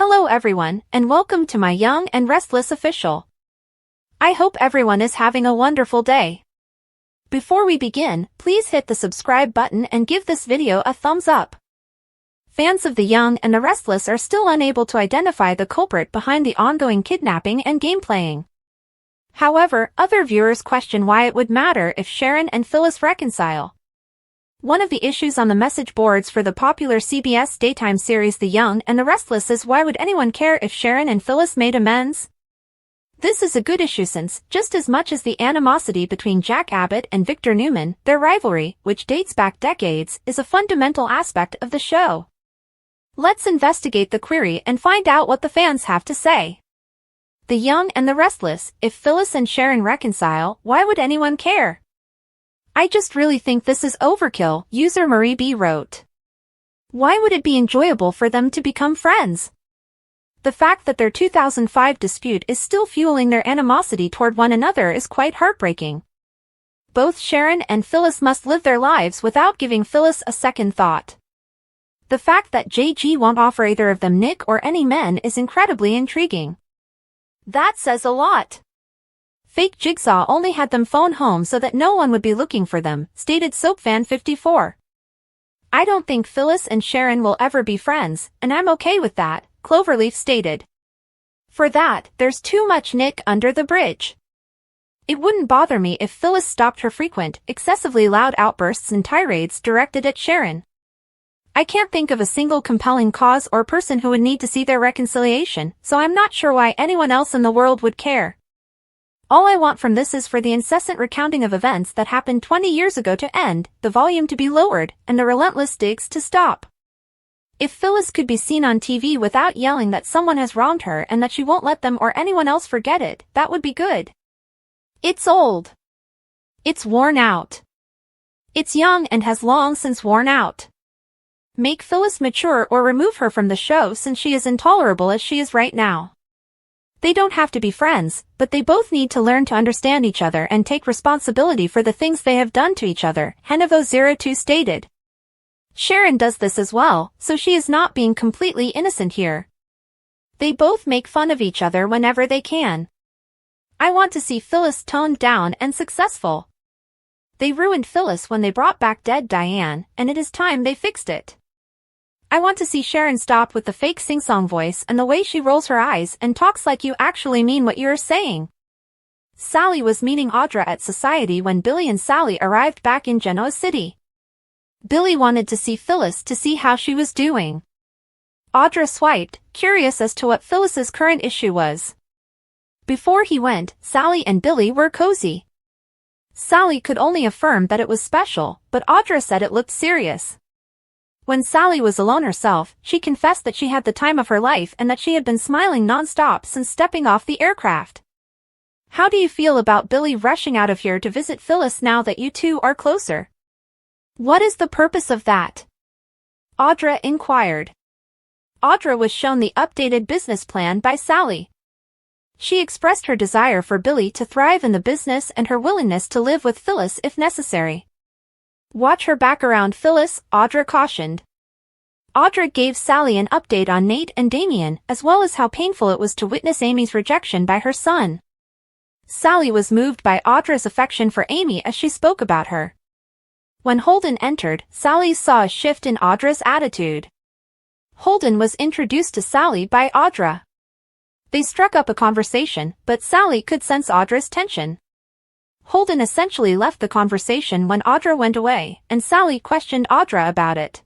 Hello everyone, and welcome to my Young and Restless official. I hope everyone is having a wonderful day. Before we begin, please hit the subscribe button and give this video a thumbs up. Fans of The Young and the Restless are still unable to identify the culprit behind the ongoing kidnapping and gameplaying. However, other viewers question why it would matter if Sharon and Phyllis reconcile. One of the issues on the message boards for the popular CBS daytime series The Young and the Restless is why would anyone care if Sharon and Phyllis made amends? This is a good issue since, just as much as the animosity between Jack Abbott and Victor Newman, their rivalry, which dates back decades, is a fundamental aspect of the show. Let's investigate the query and find out what the fans have to say. The Young and the Restless, if Phyllis and Sharon reconcile, why would anyone care? I just really think this is overkill, user Marie B wrote. Why would it be enjoyable for them to become friends? The fact that their 2005 dispute is still fueling their animosity toward one another is quite heartbreaking. Both Sharon and Phyllis must live their lives without giving Phyllis a second thought. The fact that JG won't offer either of them Nick or any men is incredibly intriguing. That says a lot. Fake Jigsaw only had them phone home so that no one would be looking for them, stated SoapFan54. I don't think Phyllis and Sharon will ever be friends, and I'm okay with that, Cloverleaf stated. For that, there's too much Nick under the bridge. It wouldn't bother me if Phyllis stopped her frequent, excessively loud outbursts and tirades directed at Sharon. I can't think of a single compelling cause or person who would need to see their reconciliation, so I'm not sure why anyone else in the world would care. All I want from this is for the incessant recounting of events that happened 20 years ago to end, the volume to be lowered, and the relentless digs to stop. If Phyllis could be seen on TV without yelling that someone has wronged her and that she won't let them or anyone else forget it, that would be good. It's old. It's worn out. It's young and has long since worn out. Make Phyllis mature or remove her from the show since she is intolerable as she is right now. They don't have to be friends, but they both need to learn to understand each other and take responsibility for the things they have done to each other, Henevo02 stated. Sharon does this as well, so she is not being completely innocent here. They both make fun of each other whenever they can. I want to see Phyllis toned down and successful. They ruined Phyllis when they brought back dead Diane, and it is time they fixed it. I want to see Sharon stop with the fake sing-song voice and the way she rolls her eyes and talks like you actually mean what you're saying. Sally was meeting Audra at Society when Billy and Sally arrived back in Genoa City. Billy wanted to see Phyllis to see how she was doing. Audra swiped, curious as to what Phyllis's current issue was. Before he went, Sally and Billy were cozy. Sally could only affirm that it was special, but Audra said it looked serious. When Sally was alone herself, she confessed that she had the time of her life and that she had been smiling non-stop since stepping off the aircraft. How do you feel about Billy rushing out of here to visit Phyllis now that you two are closer? What is the purpose of that? Audra inquired. Audra was shown the updated business plan by Sally. She expressed her desire for Billy to thrive in the business and her willingness to live with Phyllis if necessary. Watch her back around Phyllis, Audra cautioned. Audra gave Sally an update on Nate and Damien, as well as how painful it was to witness Amy's rejection by her son. Sally was moved by Audra's affection for Amy as she spoke about her. When Holden entered, Sally saw a shift in Audra's attitude. Holden was introduced to Sally by Audra. They struck up a conversation, but Sally could sense Audra's tension. Holden essentially left the conversation when Audra went away, and Sally questioned Audra about it.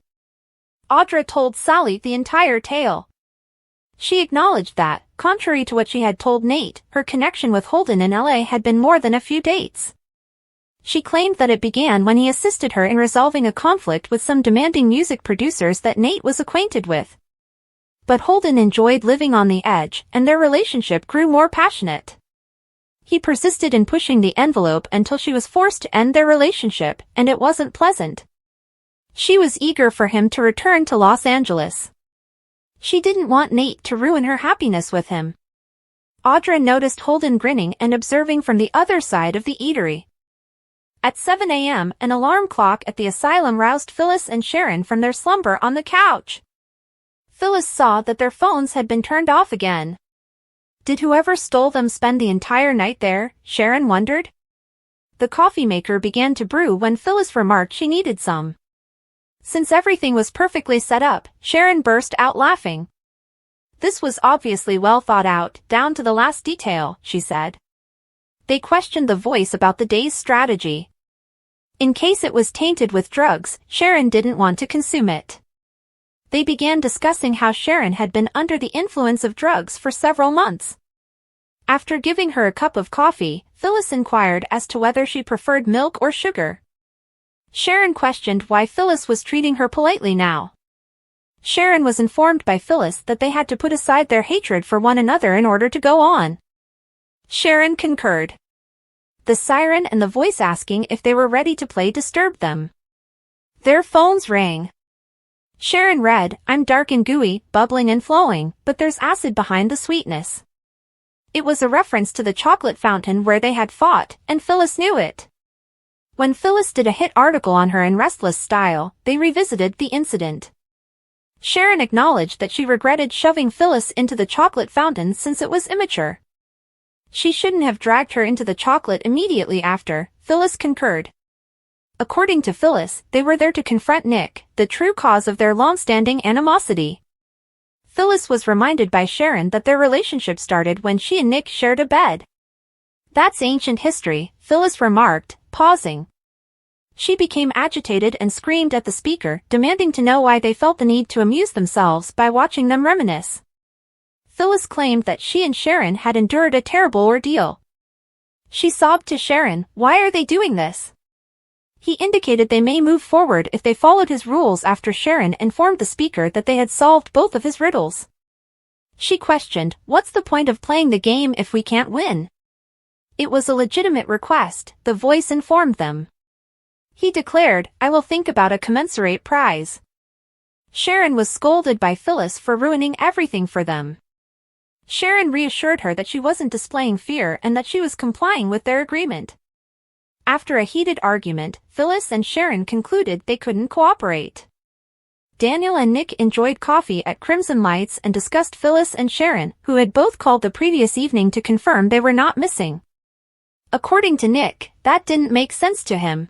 Audra told Sally the entire tale. She acknowledged that, contrary to what she had told Nate, her connection with Holden in LA had been more than a few dates. She claimed that it began when he assisted her in resolving a conflict with some demanding music producers that Nate was acquainted with. But Holden enjoyed living on the edge, and their relationship grew more passionate. He persisted in pushing the envelope until she was forced to end their relationship, and it wasn't pleasant. She was eager for him to return to Los Angeles. She didn't want Nate to ruin her happiness with him. Audra noticed Holden grinning and observing from the other side of the eatery. At 7 a.m., an alarm clock at the asylum roused Phyllis and Sharon from their slumber on the couch. Phyllis saw that their phones had been turned off again. Did whoever stole them spend the entire night there? Sharon wondered. The coffee maker began to brew when Phyllis remarked she needed some. Since everything was perfectly set up, Sharon burst out laughing. This was obviously well thought out, down to the last detail, she said. They questioned the voice about the day's strategy. In case it was tainted with drugs, Sharon didn't want to consume it. They began discussing how Sharon had been under the influence of drugs for several months. After giving her a cup of coffee, Phyllis inquired as to whether she preferred milk or sugar. Sharon questioned why Phyllis was treating her politely now. Sharon was informed by Phyllis that they had to put aside their hatred for one another in order to go on. Sharon concurred. The siren and the voice asking if they were ready to play disturbed them. Their phones rang. Sharon read, "I'm dark and gooey, bubbling and flowing, but there's acid behind the sweetness." It was a reference to the chocolate fountain where they had fought, and Phyllis knew it. When Phyllis did a hit article on her in Restless style, they revisited the incident. Sharon acknowledged that she regretted shoving Phyllis into the chocolate fountain since it was immature. She shouldn't have dragged her into the chocolate immediately after, Phyllis concurred. According to Phyllis, they were there to confront Nick, the true cause of their long-standing animosity. Phyllis was reminded by Sharon that their relationship started when she and Nick shared a bed. That's ancient history, Phyllis remarked, pausing. She became agitated and screamed at the speaker, demanding to know why they felt the need to amuse themselves by watching them reminisce. Phyllis claimed that she and Sharon had endured a terrible ordeal. She sobbed to Sharon, "Why are they doing this?" He indicated they may move forward if they followed his rules after Sharon informed the speaker that they had solved both of his riddles. She questioned, "What's the point of playing the game if we can't win?" It was a legitimate request, the voice informed them. He declared, "I will think about a commensurate prize." Sharon was scolded by Phyllis for ruining everything for them. Sharon reassured her that she wasn't displaying fear and that she was complying with their agreement. After a heated argument, Phyllis and Sharon concluded they couldn't cooperate. Daniel and Nick enjoyed coffee at Crimson Lights and discussed Phyllis and Sharon, who had both called the previous evening to confirm they were not missing. According to Nick, that didn't make sense to him.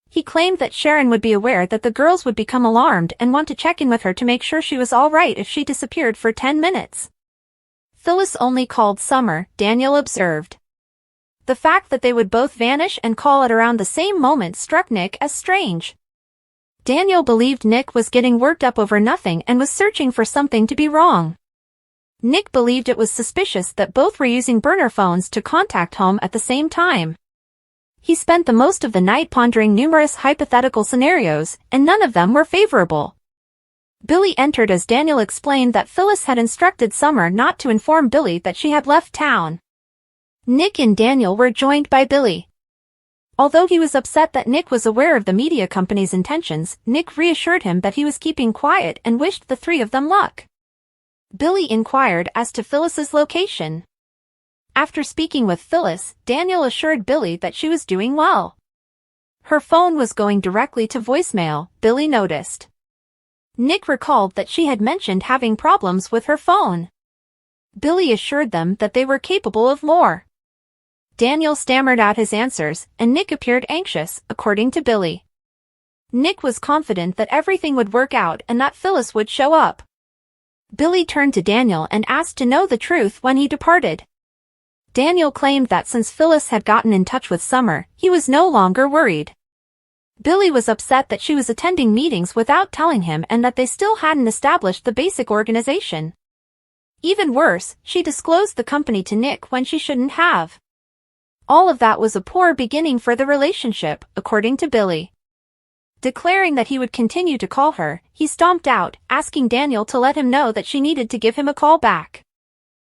He claimed that Sharon would be aware that the girls would become alarmed and want to check in with her to make sure she was all right if she disappeared for 10 minutes. Phyllis only called Summer, Daniel observed. The fact that they would both vanish and call at around the same moment struck Nick as strange. Daniel believed Nick was getting worked up over nothing and was searching for something to be wrong. Nick believed it was suspicious that both were using burner phones to contact home at the same time. He spent the most of the night pondering numerous hypothetical scenarios, and none of them were favorable. Billy entered as Daniel explained that Phyllis had instructed Summer not to inform Billy that she had left town. Nick and Daniel were joined by Billy. Although he was upset that Nick was aware of the media company's intentions, Nick reassured him that he was keeping quiet and wished the three of them luck. Billy inquired as to Phyllis's location. After speaking with Phyllis, Daniel assured Billy that she was doing well. Her phone was going directly to voicemail, Billy noticed. Nick recalled that she had mentioned having problems with her phone. Billy assured them that they were capable of more. Daniel stammered out his answers, and Nick appeared anxious, according to Billy. Nick was confident that everything would work out and that Phyllis would show up. Billy turned to Daniel and asked to know the truth when he departed. Daniel claimed that since Phyllis had gotten in touch with Summer, he was no longer worried. Billy was upset that she was attending meetings without telling him and that they still hadn't established the basic organization. Even worse, she disclosed the company to Nick when she shouldn't have. All of that was a poor beginning for the relationship, according to Billy. Declaring that he would continue to call her, he stomped out, asking Daniel to let him know that she needed to give him a call back.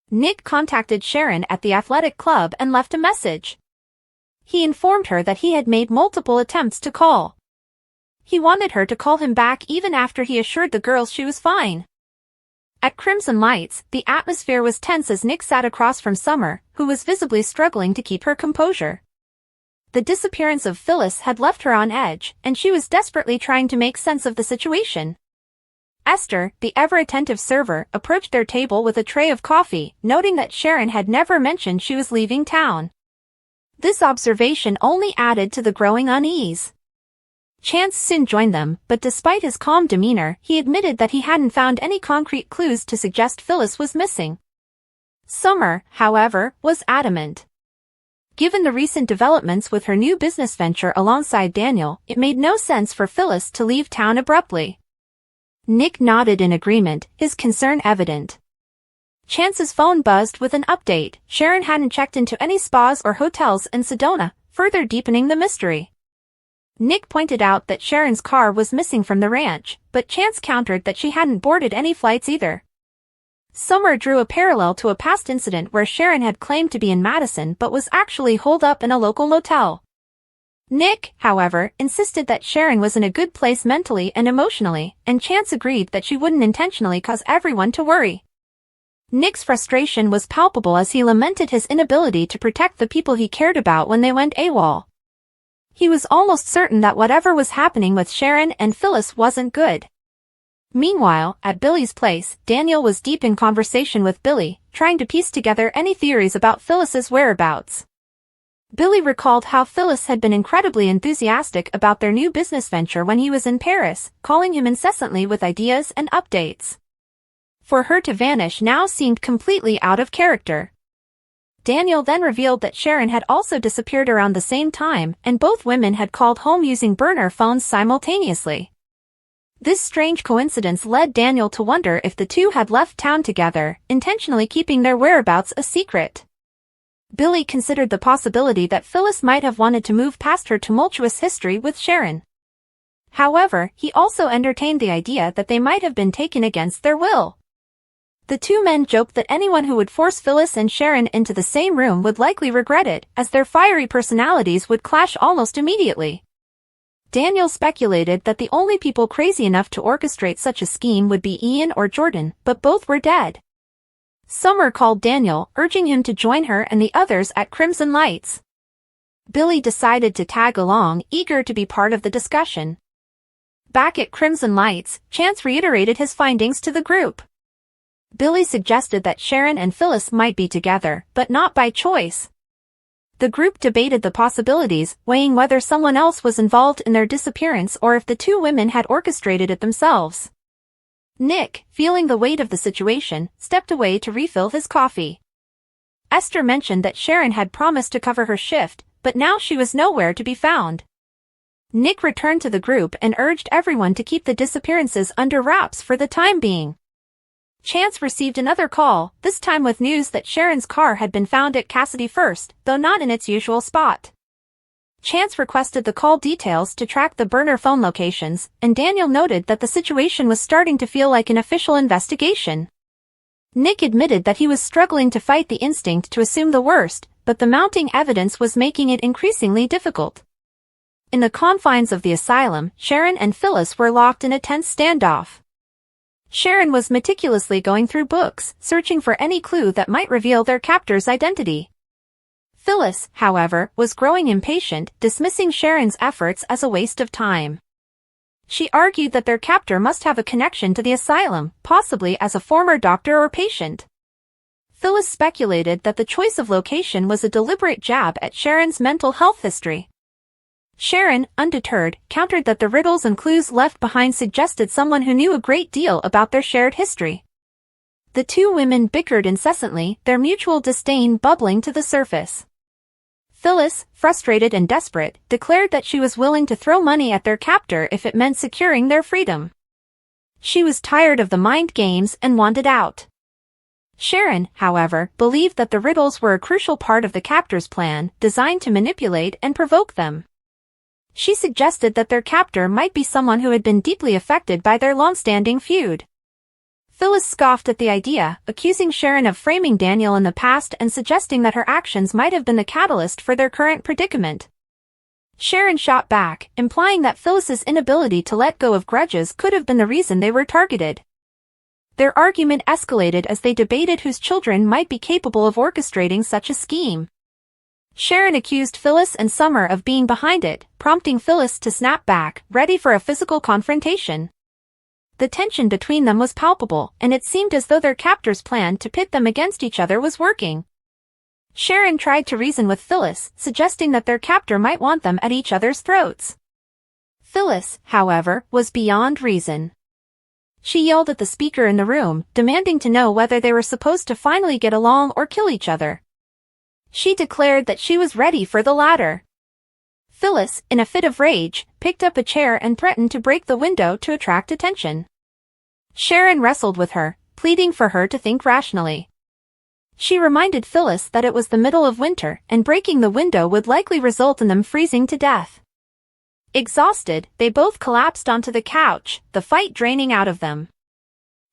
Nick contacted Sharon at the athletic club and left a message. He informed her that he had made multiple attempts to call. He wanted her to call him back even after he assured the girls she was fine. At Crimson Lights, the atmosphere was tense as Nick sat across from Summer, who was visibly struggling to keep her composure. The disappearance of Phyllis had left her on edge, and she was desperately trying to make sense of the situation. Esther, the ever-attentive server, approached their table with a tray of coffee, noting that Sharon had never mentioned she was leaving town. This observation only added to the growing unease. Chance soon joined them, but despite his calm demeanor, he admitted that he hadn't found any concrete clues to suggest Phyllis was missing. Summer, however, was adamant. Given the recent developments with her new business venture alongside Daniel, it made no sense for Phyllis to leave town abruptly. Nick nodded in agreement, his concern evident. Chance's phone buzzed with an update. Sharon hadn't checked into any spas or hotels in Sedona, further deepening the mystery. Nick pointed out that Sharon's car was missing from the ranch, but Chance countered that she hadn't boarded any flights either. Summer drew a parallel to a past incident where Sharon had claimed to be in Madison but was actually holed up in a local motel. Nick, however, insisted that Sharon was in a good place mentally and emotionally, and Chance agreed that she wouldn't intentionally cause everyone to worry. Nick's frustration was palpable as he lamented his inability to protect the people he cared about when they went AWOL. He was almost certain that whatever was happening with Sharon and Phyllis wasn't good. Meanwhile, at Billy's place, Daniel was deep in conversation with Billy, trying to piece together any theories about Phyllis's whereabouts. Billy recalled how Phyllis had been incredibly enthusiastic about their new business venture when he was in Paris, calling him incessantly with ideas and updates. For her to vanish now seemed completely out of character. Daniel then revealed that Sharon had also disappeared around the same time, and both women had called home using burner phones simultaneously. This strange coincidence led Daniel to wonder if the two had left town together, intentionally keeping their whereabouts a secret. Billy considered the possibility that Phyllis might have wanted to move past her tumultuous history with Sharon. However, he also entertained the idea that they might have been taken against their will. The two men joked that anyone who would force Phyllis and Sharon into the same room would likely regret it, as their fiery personalities would clash almost immediately. Daniel speculated that the only people crazy enough to orchestrate such a scheme would be Ian or Jordan, but both were dead. Summer called Daniel, urging him to join her and the others at Crimson Lights. Billy decided to tag along, eager to be part of the discussion. Back at Crimson Lights, Chance reiterated his findings to the group. Billy suggested that Sharon and Phyllis might be together, but not by choice. The group debated the possibilities, weighing whether someone else was involved in their disappearance or if the two women had orchestrated it themselves. Nick, feeling the weight of the situation, stepped away to refill his coffee. Esther mentioned that Sharon had promised to cover her shift, but now she was nowhere to be found. Nick returned to the group and urged everyone to keep the disappearances under wraps for the time being. Chance received another call, this time with news that Sharon's car had been found at Cassidy First, though not in its usual spot. Chance requested the call details to track the burner phone locations, and Daniel noted that the situation was starting to feel like an official investigation. Nick admitted that he was struggling to fight the instinct to assume the worst, but the mounting evidence was making it increasingly difficult. In the confines of the asylum, Sharon and Phyllis were locked in a tense standoff. Sharon was meticulously going through books, searching for any clue that might reveal their captor's identity. Phyllis, however, was growing impatient, dismissing Sharon's efforts as a waste of time. She argued that their captor must have a connection to the asylum, possibly as a former doctor or patient. Phyllis speculated that the choice of location was a deliberate jab at Sharon's mental health history. Sharon, undeterred, countered that the riddles and clues left behind suggested someone who knew a great deal about their shared history. The two women bickered incessantly, their mutual disdain bubbling to the surface. Phyllis, frustrated and desperate, declared that she was willing to throw money at their captor if it meant securing their freedom. She was tired of the mind games and wanted out. Sharon, however, believed that the riddles were a crucial part of the captor's plan, designed to manipulate and provoke them. She suggested that their captor might be someone who had been deeply affected by their long-standing feud. Phyllis scoffed at the idea, accusing Sharon of framing Daniel in the past and suggesting that her actions might have been the catalyst for their current predicament. Sharon shot back, implying that Phyllis's inability to let go of grudges could have been the reason they were targeted. Their argument escalated as they debated whose children might be capable of orchestrating such a scheme. Sharon accused Phyllis and Summer of being behind it, prompting Phyllis to snap back, ready for a physical confrontation. the tension between them was palpable, and it seemed as though their captor's plan to pit them against each other was working. Sharon tried to reason with Phyllis, suggesting that their captor might want them at each other's throats. Phyllis, however, was beyond reason. She yelled at the speaker in the room, demanding to know whether they were supposed to finally get along or kill each other. She declared that she was ready for the latter. Phyllis, in a fit of rage, picked up a chair and threatened to break the window to attract attention. Sharon wrestled with her, pleading for her to think rationally. She reminded Phyllis that it was the middle of winter, and breaking the window would likely result in them freezing to death. Exhausted, they both collapsed onto the couch, the fight draining out of them.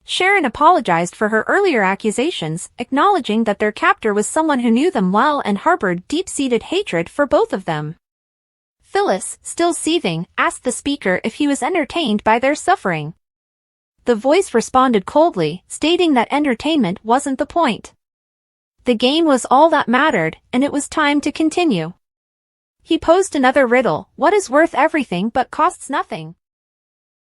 Sharon apologized for her earlier accusations, acknowledging that their captor was someone who knew them well and harbored deep-seated hatred for both of them. Phyllis, still seething, asked the speaker if he was entertained by their suffering. The voice responded coldly, stating that entertainment wasn't the point. The game was all that mattered, and it was time to continue. He posed another riddle: what is worth everything but costs nothing?